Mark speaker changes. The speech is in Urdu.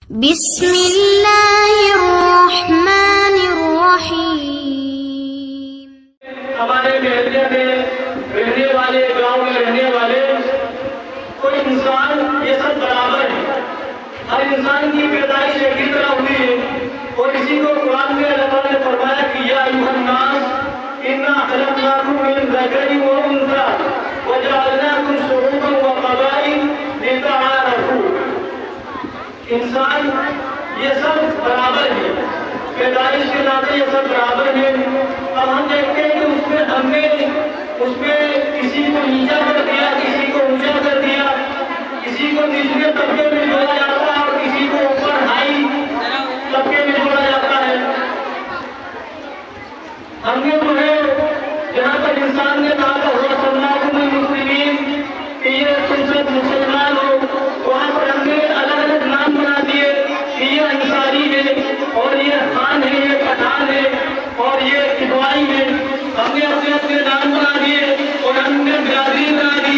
Speaker 1: بسم اللہ الرحمن الرحیم۔
Speaker 2: ہمارے محلے میں رہنے والے، گاؤں میں رہنے والے کوئی انسان یہ سب برابر ہے۔ ہر انسان کی پیدائش ایک ہی طرح ہوئی ہے، اور اسی کو قرآن میں اللہ تعالیٰ نے فرمایا کہ یا ایھا الناس انا خلقناکم من ذکر و انثی وجعلناکم شعوبا وقبائل لتعارفوا۔ انسان یہ سب برابر ہے، پیدائش کے ناطے یہ سب برابر ہے۔ اب ہم دیکھتے ہیں کہ ہم نے اس میں کسی کو نیچا کر دیا، کسی کو اونچا کر دیا، کسی کو نچلے طبقے میں جوڑا جاتا ہے اور کسی کو اوپر ہائی طبقے میں جوڑا جاتا ہے۔ ہم نے جو ہے جہاں پر انسان نے کہا تھا وَسَمَّاكُمُ الْمُسْلِمِينَ کہ یہ تم سب مسلمان ہو، وہاں پر ہم نے الگ الگ نام بنا دیے کہ یہ انصاری ہے، اور یہ خان ہے، یہ پٹھان ہے، اور یہ کدوائی ہے۔ ہم نے اپنے اپنے نام بنا دیے اور ہم نے برادری بنا دی۔